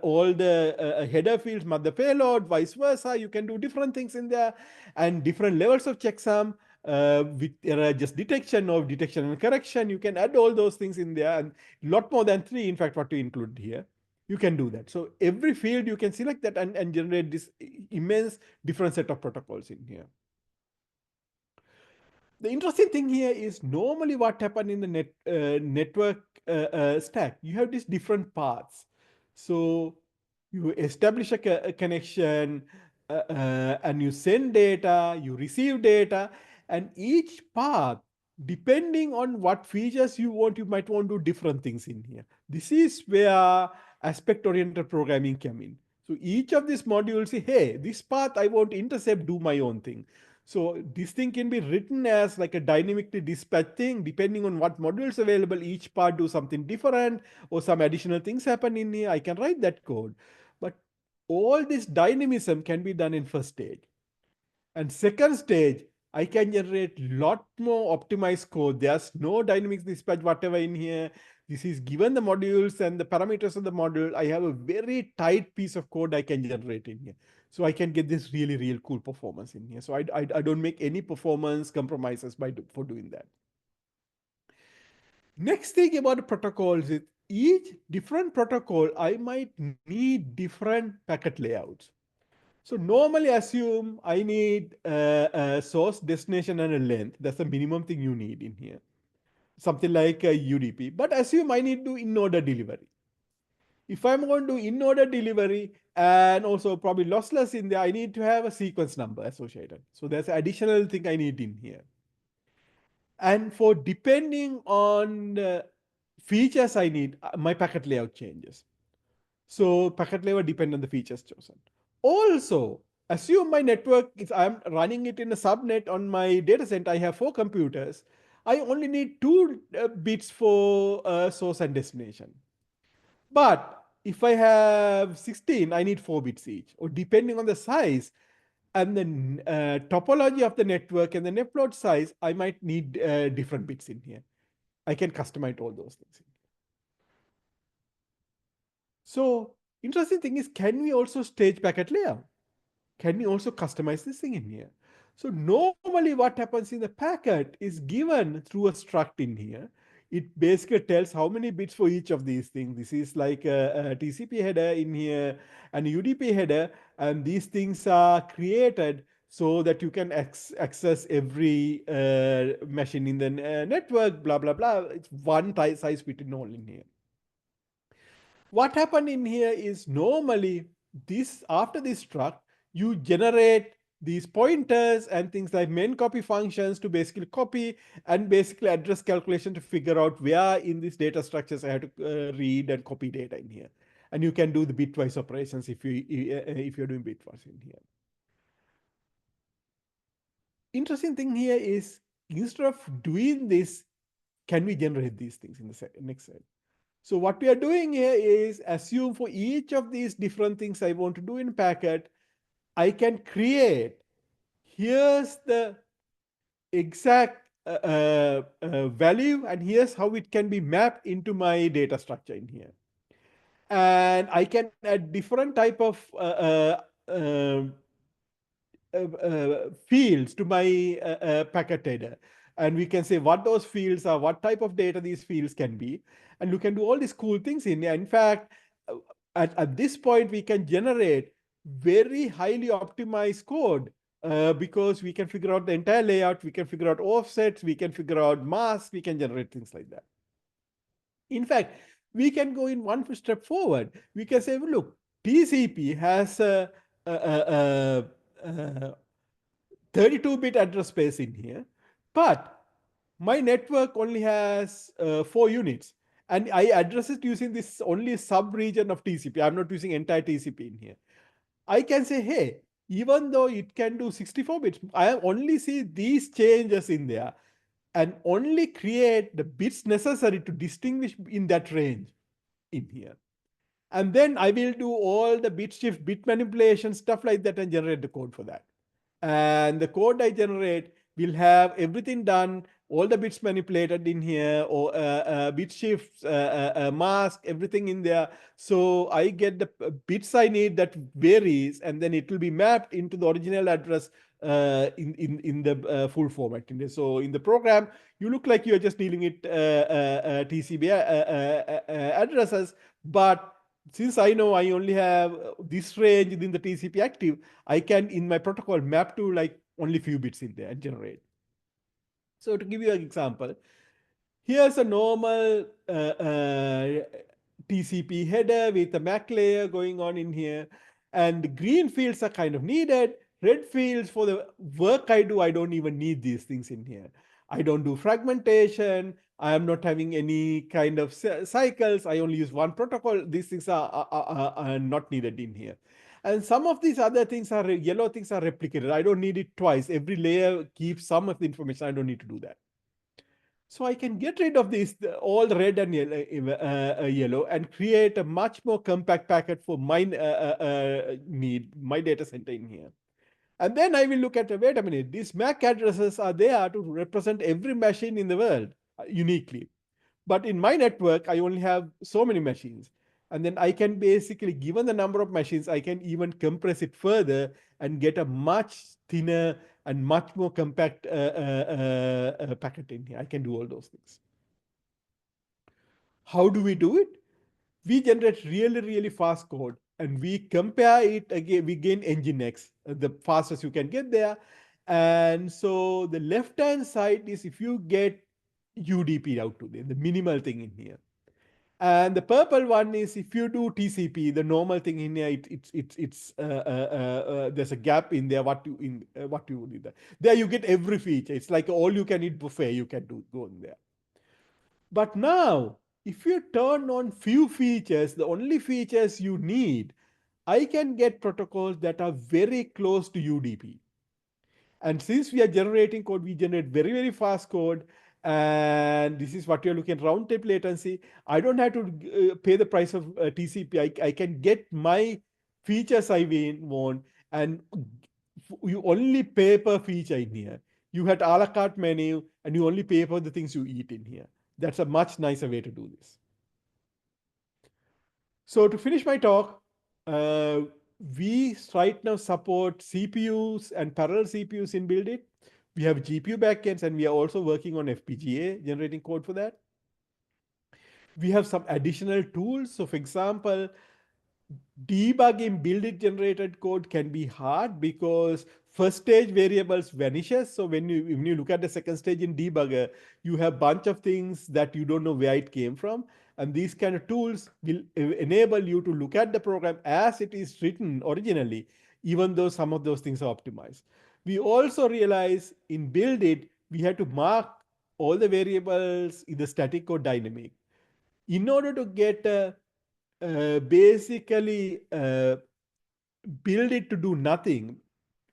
all the header fields, mother payload, vice versa. You can do different things in there and different levels of checksum. With just detection or detection and correction, you can add all those things in there, and a lot more than 3, in fact, what we include here. You can do that. So every field you can select that and generate this immense different set of protocols in here. The interesting thing here is normally what happened in the network stack, you have these different paths. So you establish a connection and you send data, you receive data, and each path, depending on what features you want, you might want to do different things in here. This is where aspect-oriented programming came in. So each of these modules say, hey, this path I want to intercept, do my own thing. So this thing can be written as like a dynamically dispatched thing, depending on what modules available, each part do something different or some additional things happen in here. I can write that code. But all this dynamism can be done in first stage. And second stage, I can generate lot more optimized code. There's no dynamic dispatch whatever in here. This is given the modules and the parameters of the module. I have a very tight piece of code I can generate in here. So I can get this really cool performance in here. So I don't make any performance compromises for doing that. Next thing about the protocols is each different protocol, I might need different packet layouts. So normally assume I need a source, destination, and a length. That's the minimum thing you need in here. Something like a UDP. But assume I need to in-order delivery. If I'm going to in-order delivery and also probably lossless in there, I need to have a sequence number associated. So there's an additional thing I need in here. And for depending on the features I need, my packet layout changes. So packet layout depends on the features chosen. Also, assume my network is, I'm running it in a subnet on my data center. I have 4 computers. I only need 2 bits for source and destination. But if I have 16, I need 4 bits each, or depending on the size and the topology of the network and the network size, I might need different bits in here. I can customize all those things. So interesting thing is, can we also stage packet layout? Can we also customize this thing in here? So normally what happens in the packet is given through a struct in here. It basically tells how many bits for each of these things. This is like a TCP header in here and a UDP header, and these things are created so that you can access every machine in the network, blah, blah, blah. It's one size fitting all in here. What happened in here is normally after this struct, you generate these pointers and things like main copy functions to basically copy and basically address calculation to figure out where in these data structures I have to read and copy data in here. And you can do the bitwise operations if you're doing bitwise in here. Interesting thing here is, instead of doing this, can we generate these things in the next slide? So what we are doing here is assume for each of these different things I want to do in packet, I can create, here's the exact value, and here's how it can be mapped into my data structure in here. And I can add different type of fields to my packet header. And we can say what those fields are, what type of data these fields can be. And you can do all these cool things in here. In fact, at this point, we can generate very highly optimized code because we can figure out the entire layout, we can figure out offsets, we can figure out masks, we can generate things like that. In fact, we can go in one step forward. We can say, well, look, TCP has a 32-bit address space in here, but my network only has 4 units. And I address it using this only sub-region of TCP. I'm not using entire TCP in here. I can say, hey, even though it can do 64 bits, I only see these changes in there and only create the bits necessary to distinguish in that range in here. And then I will do all the bit shift, bit manipulation, stuff like that, and generate the code for that. And the code I generate will have everything done, all the bits manipulated in here, or bit shifts, mask, everything in there. So I get the bits I need that varies, and then it will be mapped into the original address in the full format. So in the program, you look like you're just dealing with TCP addresses, but since I know I only have this range within the TCP active, I can, in my protocol, map to like only few bits in there and generate. So to give you an example, here's a normal TCP header with a MAC layer going on in here. And the green fields are kind of needed. Red fields, for the work I do, I don't even need these things in here. I don't do fragmentation. I am not having any kind of cycles. I only use one protocol. These things are not needed in here. And some of these other things are, yellow things are replicated. I don't need it twice. Every layer keeps some of the information. I don't need to do that. So I can get rid of these, all the red and yellow, and create a much more compact packet for my need, my data center in here. And then I will look at, wait a minute, these MAC addresses are there to represent every machine in the world uniquely. But in my network, I only have so many machines. And then I can basically, given the number of machines, I can even compress it further and get a much thinner and much more compact packet in here. I can do all those things. How do we do it? We generate really, really fast code and we compare it again. We gain Nginx, the fastest you can get there. And so the left-hand side is if you get UDP out to there, the minimal thing in here. And the purple one is if you do TCP, the normal thing in here, there's a gap in there. What you need there. There you get every feature. It's like all you can eat buffet. You can go in there. But now, if you turn on few features, the only features you need, I can get protocols that are very close to UDP. And since we are generating code, we generate very, very fast code. And this is what you're looking at, round trip latency. I don't have to pay the price of TCP. I can get my features I want, and you only pay per feature in here. You had a la carte menu, and you only pay for the things you eat in here. That's a much nicer way to do this. So to finish my talk, we right now support CPUs and parallel CPUs in BuildIt. We have GPU backends, and we are also working on FPGA, generating code for that. We have some additional tools. So for example, debugging BuildIt generated code can be hard because first stage variables vanishes. So when you look at the second stage in debugger, you have a bunch of things that you don't know where it came from. And these kind of tools will enable you to look at the program as it is written originally, even though some of those things are optimized. We also realize in BuildIt, we had to mark all the variables, either static or dynamic. In order to get basically build it to do nothing,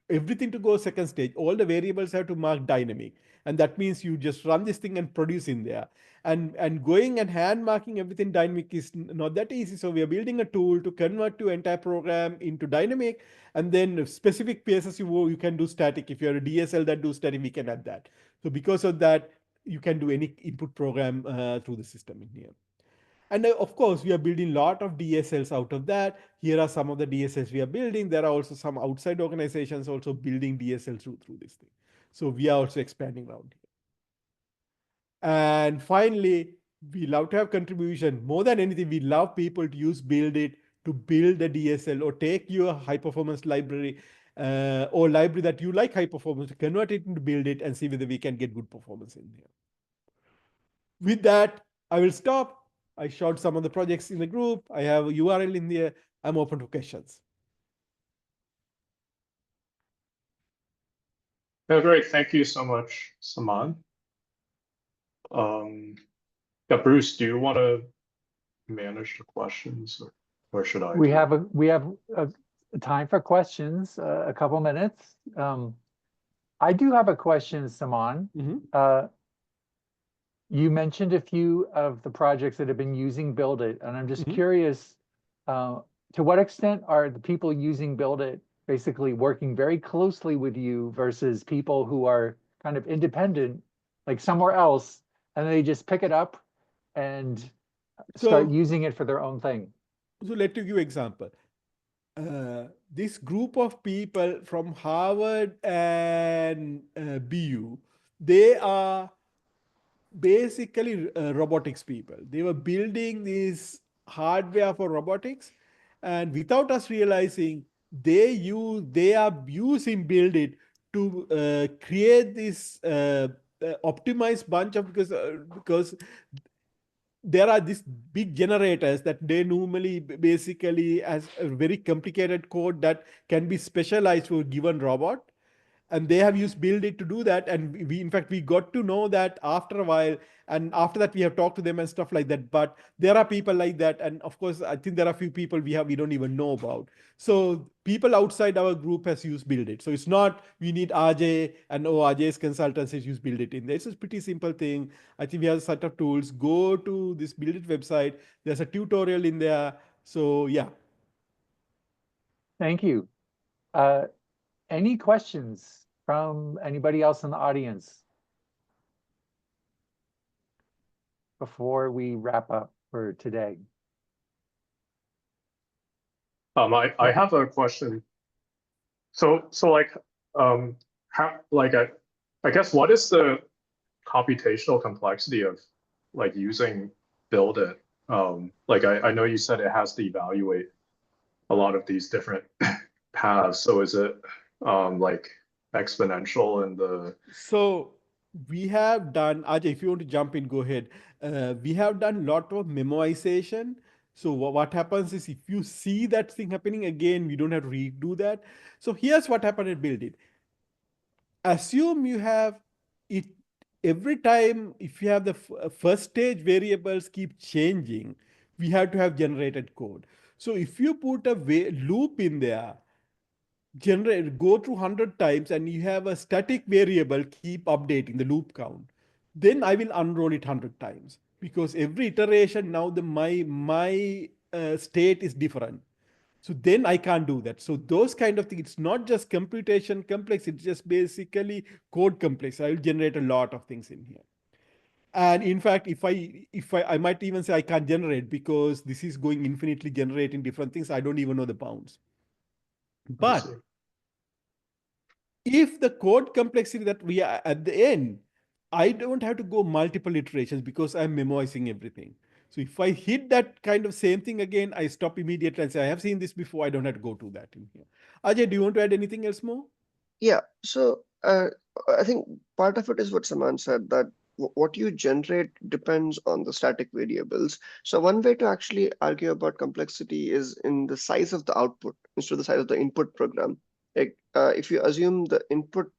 everything to go second stage, all the variables have to mark dynamic. And that means you just run this thing and produce in there. And going and hand marking everything dynamic is not that easy. So we are building a tool to convert your entire program into dynamic. And then specific places you can do static. If you're a DSL that do static, we can add that. So because of that, you can do any input program through the system in here. And of course, we are building a lot of DSLs out of that. Here are some of the DSLs we are building. There are also some outside organizations also building DSL through this thing. So we are also expanding around here. And finally, we love to have contribution. More than anything, we love people to use BuildIt to build a DSL or take your high performance library or library that you like high performance, convert it into BuildIt and see whether we can get good performance in here. With that, I will stop. I showed some of the projects in the group. I have a URL in there. I'm open to questions. Yeah, great. Thank you so much, Saman. Yeah, Bruce, do you want to manage the questions or should I? We have a time for questions, a couple minutes. I do have a question, Saman. Mhm. You mentioned a few of the projects that have been using BuildIt, and I'm just Mhm. curious, to what extent are the people using BuildIt basically working very closely with you versus people who are kind of independent, like somewhere else, and they just pick it up and start So, using it for their own thing? so let me give you example. This group of people from Harvard and BU, they are basically robotics people. They were building this hardware for robotics, and without us realizing, they are using BuildIt to create this optimized bunch of because there are these big generators that they normally basically as a very complicated code that can be specialized for a given robot, and they have used BuildIt to do that. And we in fact we got to know that after a while, and after that we have talked to them and stuff like that. But there are people like that, and of course I think there are a few people we don't even know about. So people outside our group has used BuildIt. So it's not we need RJ and RJ's consultants has used BuildIt in there. It's a pretty simple thing. I think we have a set of tools. Go to this BuildIt website, there's a tutorial in there. So yeah. Thank you. Any questions from anybody else in the audience before we wrap up for today? I have a question. So like how like I guess what is the computational complexity of like using BuildIt? Like I know you said it has to evaluate a lot of these different paths. So is it like exponential in the So we have done, Ajay, if you want to jump in, go ahead. We have done a lot of memoization. So what happens is if you see that thing happening again, we don't have to redo that. So here's what happened at BuildIt. Assume you have it every time. If you have the first stage variables keep changing, we have to have generated code. So if you put a loop in there, generate go through 100 times, and you have a static variable keep updating the loop count, then I will unroll it 100 times, because every iteration now the my state is different. So then I can't do that. So those kind of things, it's not just computation complex, it's just basically code complex. I will generate a lot of things in here. And in fact, if I might even say I can't generate, because this is going infinitely generating different things. I don't even know the bounds. But if the code complexity that we are at the end, I don't have to go multiple iterations because I'm memoizing everything. So if I hit that kind of same thing again, I stop immediately and say, I have seen this before. I don't have to go to that in here. Ajay, do you want to add anything else more? Yeah, so I think part of it is what Saman said, that what you generate depends on the static variables. So one way to actually argue about complexity is in the size of the output instead of the size of the input program. Like if you assume the input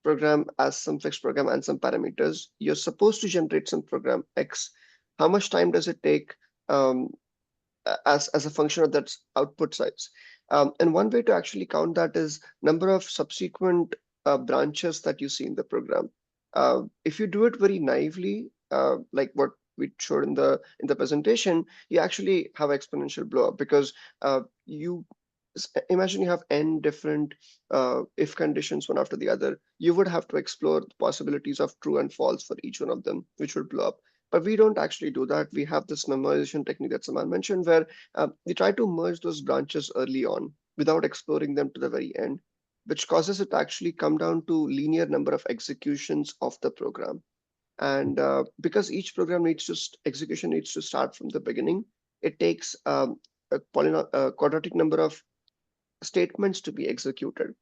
program as some fixed program and some parameters, you're supposed to generate some program X. How much time does it take as a function of that output size? And one way to actually count that is number of subsequent branches that you see in the program. If you do it very naively, like what we showed in the presentation, you actually have exponential blow up, because you imagine you have n different if conditions one after the other. You would have to explore the possibilities of true and false for each one of them, which would blow up. But we don't actually do that. We have this memoization technique that Saman mentioned, where we try to merge those branches early on without exploring them to the very end, which causes it to actually come down to linear number of executions of the program. And because each program execution needs to start from the beginning, it takes a quadratic number of statements to be executed.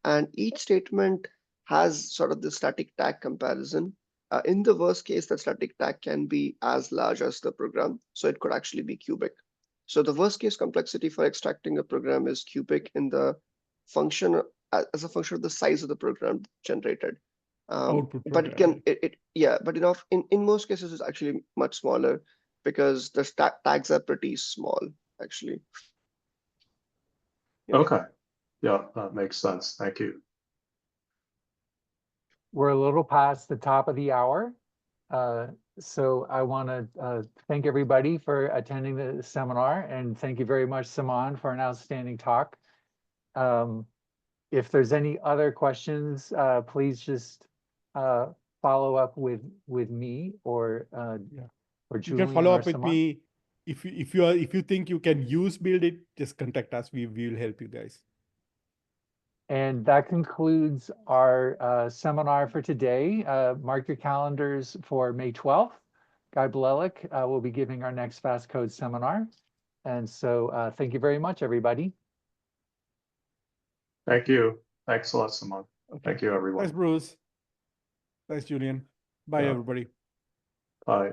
And each statement has sort of the static tag comparison. In the worst case, the static tag can be as large as the program, so it could actually be cubic. So the worst case complexity for extracting a program is cubic in the function as a function of the size of the program generated. Output But it program. can Yeah, but in most cases, it's actually much smaller because the tags are pretty small, actually. Yeah. Okay. Yeah, that makes sense. Thank you. We're a little past the top of the hour. So I want to thank everybody for attending the seminar, and thank you very much, Saman, for an outstanding talk. If there's any other questions, please just follow up with me or Yeah. or You Julian can follow or up with Saman. me if you think you can use BuildIt. Just contact us. We will help you guys. And that concludes our seminar for today. Mark your calendars for May 12th. Guy Blelick will be giving our next Fast Code seminar. And so thank you very much, everybody. Thank you. Thanks a lot, Saman. Okay. Thank you, everyone. Thanks, Bruce. Thanks, Julian. Bye, Yeah. everybody. Bye.